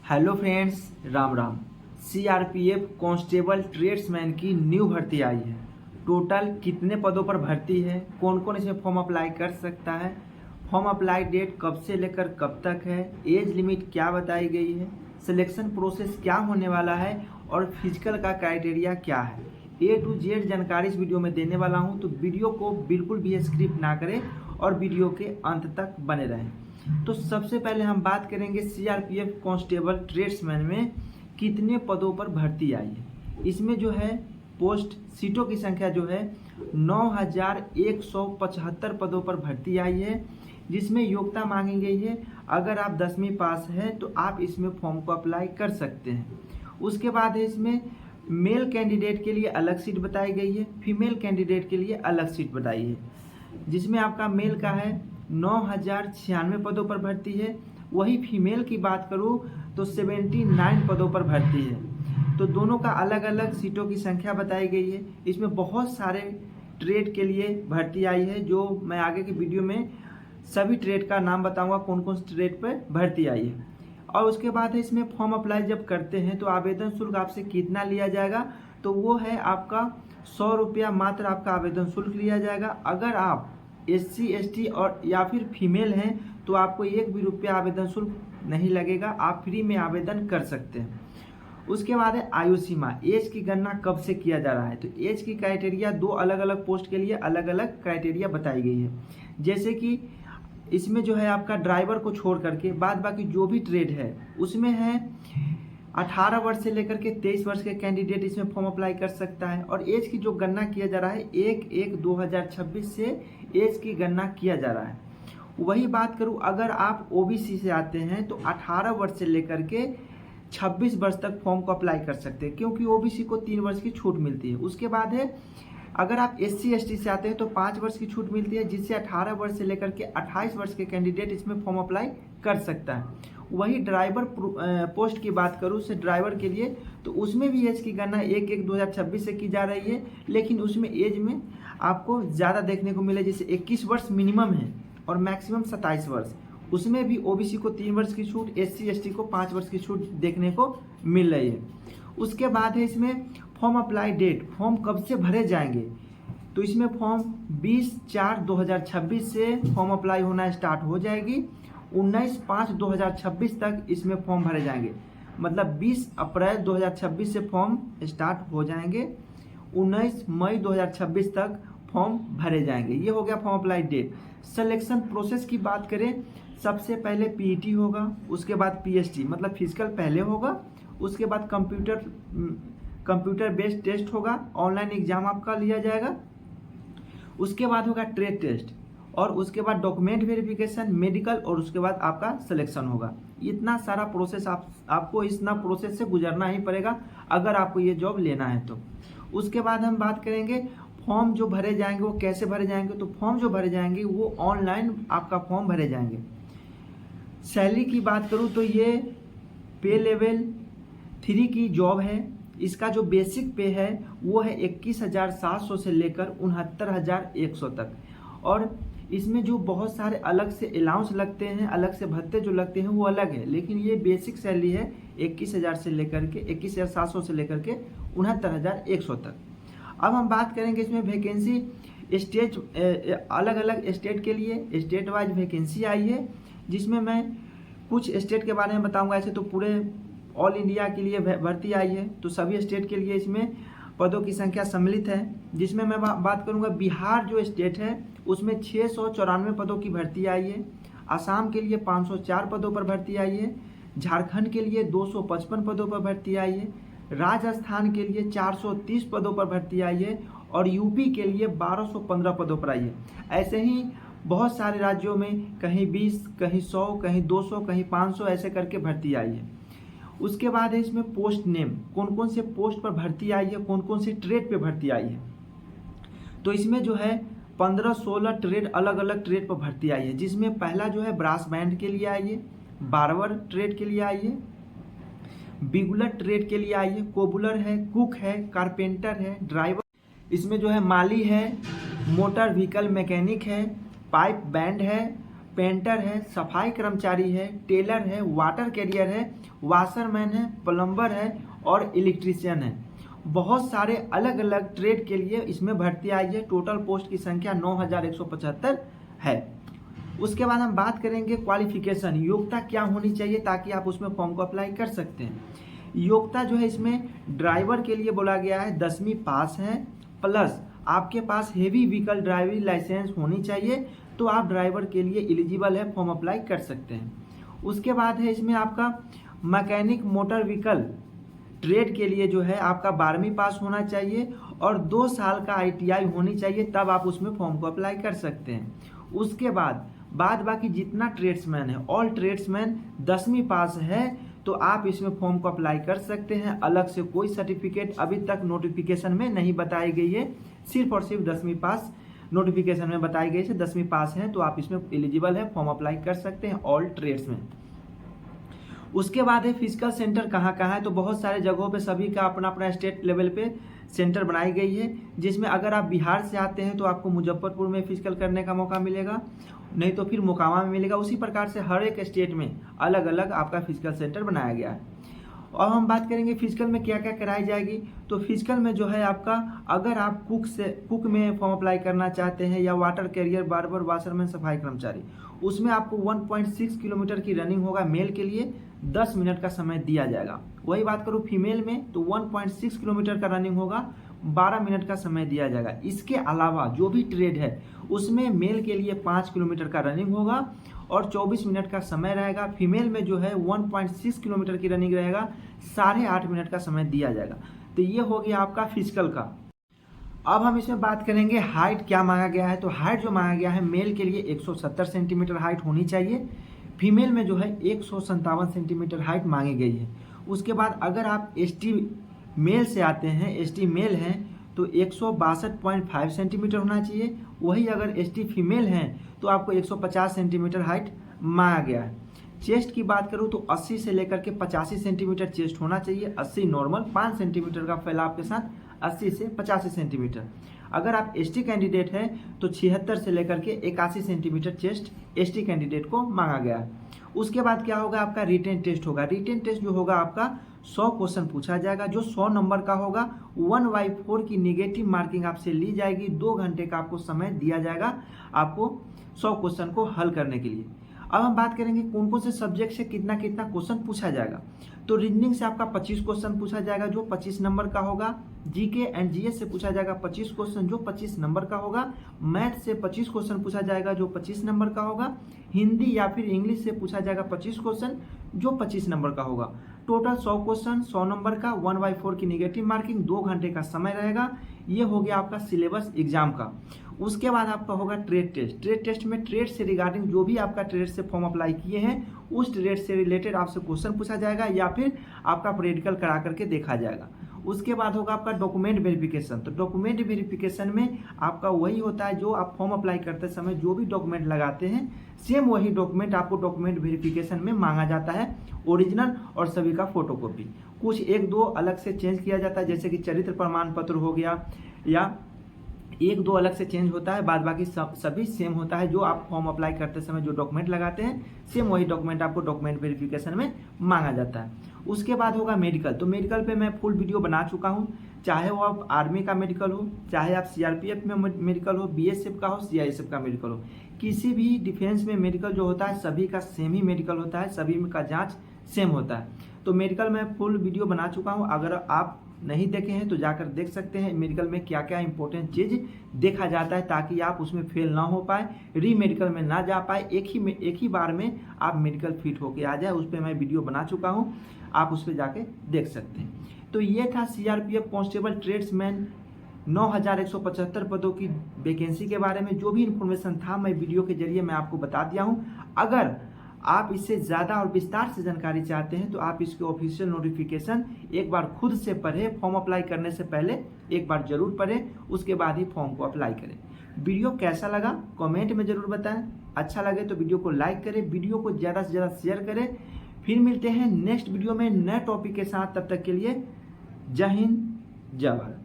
Hello friends, Ram Ram. CRPF constable tradesman की new भर्ती आई है। टोटल कितने पदों पर भर्ती है, कौन कौन इसमें फॉर्म अप्लाई कर सकता है, फॉर्म अप्लाई डेट कब से लेकर कब तक है, एज लिमिट क्या बताई गई है, सिलेक्शन प्रोसेस क्या होने वाला है और फिजिकल का क्राइटेरिया क्या है, A to Z जानकारी इस वीडियो में देने वाला हूं। तो वीडियो को बिल्कुल भी स्किप ना करें और वीडियो के अंत तक बने रहें। तो सबसे पहले हम बात करेंगे सीआरपीएफ कांस्टेबल ट्रेड्समैन में कितने पदों पर भर्ती आई है। इसमें जो है पोस्ट सीटों की संख्या जो है 9175 पदों पर भर्ती आई है, जिसमें योग्यता मांगी गई है। अगर आप 10वीं पास हैं तो आप इसमें फॉर्म को अप्लाई कर सकते हैं। उसके बाद है इसमें मेल कैंडिडेट के लिए अलग सीट बताई गई है, फीमेल कैंडिडेट के लिए अलग सीट बताई है। जिसमें आपका मेल का है 9096 पदों पर भर्ती है। वही फीमेल की बात करूँ तो 79 पदों पर भर्ती है। तो दोनों का अलग अलग सीटों की संख्या बताई गई है। इसमें बहुत सारे ट्रेड के लिए भर्ती आई है, जो मैं आगे की वीडियो में सभी ट्रेड का नाम बताऊंगा कौन कौन से ट्रेड पर भर्ती आई है। और उसके बाद है इसमें फॉर्म अप्लाई जब करते हैं तो आवेदन शुल्क आपसे कितना लिया जाएगा, तो वो है आपका 100 रुपया मात्र आपका आवेदन शुल्क लिया जाएगा। अगर आप SC ST और या फिर फीमेल हैं तो आपको 1 भी रुपया आवेदन शुल्क नहीं लगेगा, आप फ्री में आवेदन कर सकते हैं। उसके बाद है आयु सीमा, एज की गणना कब से किया जा रहा है। तो एज की क्राइटेरिया दो अलग अलग पोस्ट के लिए अलग अलग क्राइटेरिया बताई गई है। जैसे कि इसमें जो है आपका ड्राइवर को छोड़ करके बाद बाकी जो भी ट्रेड है उसमें है 18 वर्ष से लेकर के 23 वर्ष के कैंडिडेट इसमें फॉर्म अप्लाई कर सकता है। और एज की जो गणना किया जा रहा है 1/1/2026 से एज की गणना किया जा रहा है। वही बात करूं, अगर आप OBC से आते हैं तो 18 वर्ष से लेकर के 26 वर्ष तक फॉर्म को अप्लाई कर सकते हैं, क्योंकि OBC को 3 वर्ष की छूट मिलती है। उसके बाद है अगर आप SC ST से आते हैं तो 5 वर्ष की छूट मिलती है, जिससे 18 वर्ष से लेकर के 28 वर्ष के कैंडिडेट इसमें फॉर्म अप्लाई कर सकता है। वही ड्राइवर पोस्ट की बात करूँ से ड्राइवर के लिए, तो उसमें भी एज की गणना 1/1/2026 से की जा रही है, लेकिन उसमें एज में आपको ज़्यादा देखने को मिले, जैसे 21 वर्ष मिनिमम है और मैक्सिमम 27 वर्ष। उसमें भी OBC को 3 वर्ष की छूट, SC ST को 5 वर्ष की छूट देखने को मिल रही है। उसके बाद है इसमें फॉर्म अप्लाई डेट, फॉर्म कब से भरे जाएंगे। तो इसमें फॉर्म 20/4/2026 से फॉर्म अप्लाई होना स्टार्ट हो जाएगी। 19/5/2026 तक इसमें फॉर्म भरे जाएंगे, मतलब 20 अप्रैल 2026 से फॉर्म स्टार्ट हो जाएंगे, 19 मई 2026 तक फॉर्म भरे जाएंगे। ये हो गया form apply date. Selection process की बात करें, सबसे पहले PET होगा, उसके बाद PST मतलब फिजिकल पहले होगा, उसके बाद कंप्यूटर बेस्ड टेस्ट होगा, ऑनलाइन एग्जाम आपका लिया जाएगा, उसके बाद होगा ट्रेड टेस्ट और उसके बाद डॉक्यूमेंट वेरिफिकेशन, मेडिकल और उसके बाद आपका सिलेक्शन होगा। इतना सारा प्रोसेस आपको इतना प्रोसेस से गुजरना ही पड़ेगा अगर आपको ये जॉब लेना है तो। उसके बाद हम बात करेंगे फॉर्म जो भरे जाएंगे वो कैसे भरे जाएंगे। तो फॉर्म जो भरे जाएंगे वो ऑनलाइन आपका फॉर्म भरे जाएंगे। सैलरी की बात करूँ तो ये पे लेवल 3 की जॉब है। इसका जो बेसिक पे है वो है 21,700 से लेकर 69,100 तक। और इसमें जो बहुत सारे अलग से अलाउंस लगते हैं, अलग से भत्ते जो लगते हैं वो अलग है, लेकिन ये बेसिक सैलरी है 21,000 से लेकर के 21,700 से लेकर के 69,100 तक। अब हम बात करेंगे इसमें वैकेंसी स्टेट, अलग अलग स्टेट के लिए स्टेट वाइज वैकेंसी आई है, जिसमें मैं कुछ स्टेट के बारे में बताऊंगा। ऐसे तो पूरे ऑल इंडिया के लिए भर्ती आई है, तो सभी स्टेट के लिए इसमें पदों की संख्या सम्मिलित है। जिसमें मैं बात करूंगा बिहार जो स्टेट है उसमें 694 पदों की भर्ती आई है, असम के लिए 504 पदों पर भर्ती आई है, झारखंड के लिए 255 पदों पर भर्ती आई है, राजस्थान के लिए 430 पदों पर भर्ती आई है और यूपी के लिए 1215 पदों पर आई है। ऐसे ही बहुत सारे राज्यों में कहीं 20, कहीं 100, कहीं 200, कहीं 500 ऐसे करके भर्ती आई है। उसके बाद है इसमें पोस्ट नेम, कौन कौन से पोस्ट पर भर्ती आई है, कौन कौन से ट्रेड पे भर्ती आई है। तो इसमें जो है 15-16 ट्रेड अलग अलग ट्रेड पर भर्ती आई है, जिसमें पहला जो है ब्रास बैंड के लिए आई है, बार्बर ट्रेड के लिए आई है, बिगुलर ट्रेड के लिए आई है, कोबुलर है, कुक है, कारपेंटर है, ड्राइवर, इसमें जो है माली है, मोटर व्हीकल मैकेनिक है, पाइप बैंड है, पेंटर है, सफाई कर्मचारी है, टेलर है, वाटर कैरियर है, वाशरमैन है, प्लम्बर है और इलेक्ट्रीशियन है। बहुत सारे अलग अलग ट्रेड के लिए इसमें भर्ती आई है। टोटल पोस्ट की संख्या 9175 है। उसके बाद हम बात करेंगे क्वालिफिकेशन, योग्यता क्या होनी चाहिए ताकि आप उसमें फॉर्म को अप्लाई कर सकते हैं। योग्यता जो है इसमें ड्राइवर के लिए बोला गया है 10वीं पास है, प्लस आपके पास हेवी व्हीकल ड्राइविंग लाइसेंस होनी चाहिए, तो आप ड्राइवर के लिए एलिजिबल है, फॉर्म अप्लाई कर सकते हैं। उसके बाद है इसमें आपका मैकेनिक मोटर व्हीकल ट्रेड के लिए जो है आपका 12वीं पास होना चाहिए और 2 साल का ITI होनी चाहिए, तब आप उसमें फॉर्म को अप्लाई कर सकते हैं। उसके बाद बाकी जितना ट्रेड्समैन है, ऑल ट्रेड्समैन 10वीं पास है, तो आप इसमें फॉर्म को अप्लाई कर सकते हैं। अलग से कोई सर्टिफिकेट अभी तक नोटिफिकेशन में नहीं बताई गई है, सिर्फ और सिर्फ 10वीं पास नोटिफिकेशन में बताई गई है। 10वीं पास है तो आप इसमें एलिजिबल है, फॉर्म अप्लाई कर सकते हैं ऑल ट्रेड्स में। उसके बाद है फिजिकल सेंटर कहाँ कहाँ है, तो बहुत सारे जगहों पे सभी का अपना अपना स्टेट लेवल पे सेंटर बनाई गई है, जिसमें अगर आप बिहार से आते हैं तो आपको मुजफ्फरपुर में फिजिकल करने का मौका मिलेगा, नहीं तो फिर मोकामा में मिलेगा। उसी प्रकार से हर एक स्टेट में अलग अलग आपका फिजिकल सेंटर बनाया गया है। और हम बात करेंगे फिजिकल में क्या क्या कराई जाएगी, तो फिजिकल में जो है आपका, अगर आप कुक में फॉर्म अप्लाई करना चाहते हैं या वाटर कैरियर, बार्बर, वाशरमैन, सफाई कर्मचारी, उसमें आपको 1.6 किलोमीटर की रनिंग होगा। मेल के लिए 10 मिनट का समय दिया जाएगा। वही बात करूँ फीमेल में तो 1.6 किलोमीटर का रनिंग होगा, 12 मिनट का समय दिया जाएगा। इसके अलावा जो भी ट्रेड है उसमें मेल के लिए 5 किलोमीटर का रनिंग होगा और 24 मिनट का समय रहेगा। फीमेल में जो है 1.6 किलोमीटर की रनिंग रहेगा, 8.5 मिनट का समय दिया जाएगा। तो ये हो गया आपका फिजिकल का। अब हम इसमें बात करेंगे हाइट क्या मांगा गया है, तो हाइट जो मांगा गया है मेल के लिए 170 सेंटीमीटर हाइट होनी चाहिए, फीमेल में जो है 157 सेंटीमीटर हाइट मांगी गई है। उसके बाद अगर आप ST मेल से आते हैं, ST मेल हैं तो 162.5 सेंटीमीटर होना चाहिए। वही अगर ST फीमेल हैं तो आपको 150 सेंटीमीटर हाइट मांगा गया है। चेस्ट की बात करूं तो 80 से लेकर के 85 सेंटीमीटर चेस्ट होना चाहिए। 80 नॉर्मल, 5 सेंटीमीटर का फैलाव के साथ 80 से 85 सेंटीमीटर। अगर आप ST कैंडिडेट हैं तो 76 से लेकर के 81 सेंटीमीटर चेस्ट ST कैंडिडेट को मांगा गया है। उसके बाद क्या होगा, आपका रिटेन टेस्ट होगा। रिटेन टेस्ट जो होगा आपका 100 क्वेश्चन पूछा जाएगा, जो 100 नंबर का होगा। 1/4 की नेगेटिव मार्किंग आपसे ली जाएगी। 2 घंटे का आपको समय दिया जाएगा आपको 100 क्वेश्चन को हल करने के लिए। अब हम बात करेंगे कौन कौन से सब्जेक्ट से कितना कितना क्वेश्चन पूछा जाएगा। तो रीजनिंग से आपका 25 क्वेश्चन पूछा जाएगा जो 25 नंबर का होगा। जीके एंड जीएस से पूछा जाएगा 25 क्वेश्चन जो 25 नंबर का होगा। मैथ से 25 क्वेश्चन पूछा जाएगा जो 25 नंबर का होगा। हिंदी या फिर इंग्लिश से पूछा जाएगा 25 क्वेश्चन जो 25 नंबर का होगा। टोटल 100 क्वेश्चन 100 नंबर का, 1/4 की नेगेटिव मार्किंग, 2 घंटे का समय रहेगा। ये हो गया आपका सिलेबस एग्जाम का। उसके बाद आपका होगा ट्रेड टेस्ट। ट्रेड टेस्ट में ट्रेड से रिगार्डिंग जो भी आपका ट्रेड से फॉर्म अप्लाई किए हैं उस ट्रेड से रिलेटेड आपसे क्वेश्चन पूछा जाएगा या फिर आपका प्रैक्टिकल करा करके देखा जाएगा। उसके बाद होगा आपका डॉक्यूमेंट वेरिफिकेशन। तो डॉक्यूमेंट वेरिफिकेशन में आपका वही होता है जो आप फॉर्म अप्लाई करते समय जो भी डॉक्यूमेंट लगाते हैं सेम वही डॉक्यूमेंट आपको डॉक्यूमेंट वेरिफिकेशन में मांगा जाता है, ओरिजिनल और सभी का फोटोकॉपी। कुछ 1-2 अलग से चेंज किया जाता है, जैसे कि चरित्र प्रमाण पत्र हो गया या 1-2 अलग से चेंज होता है, बाद बाकी सभी सेम होता है। जो आप फॉर्म अप्लाई करते समय जो डॉक्यूमेंट लगाते हैं सेम वही डॉक्यूमेंट आपको डॉक्यूमेंट वेरिफिकेशन में मांगा जाता है। उसके बाद होगा मेडिकल। तो मेडिकल पे मैं फुल वीडियो बना चुका हूँ, चाहे वो आप आर्मी का मेडिकल हो, चाहे आप CRPF में मेडिकल हो, BSF का हो, CISF का मेडिकल हो, किसी भी डिफेंस में मेडिकल जो होता है सभी का सेम ही मेडिकल होता है, सभी का जाँच सेम होता है। तो मेडिकल में फुल वीडियो बना चुका हूँ, अगर आप नहीं देखे हैं तो जाकर देख सकते हैं मेडिकल में क्या क्या इंपॉर्टेंट चीज़ देखा जाता है, ताकि आप उसमें फेल ना हो पाए, री मेडिकल में ना जा पाए, एक ही बार में आप मेडिकल फिट होके आ जाए। उस पर मैं वीडियो बना चुका हूँ, आप उस पर जाके देख सकते हैं। तो ये था CRPF कांस्टेबल ट्रेड्समैन 9175 पदों की वैकेंसी के बारे में। जो भी इन्फॉर्मेशन था मैं वीडियो के जरिए मैं आपको बता दिया हूँ। अगर आप इससे ज़्यादा और विस्तार से जानकारी चाहते हैं तो आप इसके ऑफिशियल नोटिफिकेशन एक बार खुद से पढ़ें, फॉर्म अप्लाई करने से पहले एक बार जरूर पढ़ें, उसके बाद ही फॉर्म को अप्लाई करें। वीडियो कैसा लगा कमेंट में ज़रूर बताएं। अच्छा लगे तो वीडियो को लाइक करें, वीडियो को ज़्यादा से ज़्यादा शेयर करें। फिर मिलते हैं नेक्स्ट वीडियो में नए टॉपिक के साथ, तब तक के लिए जय हिंद जय भारत।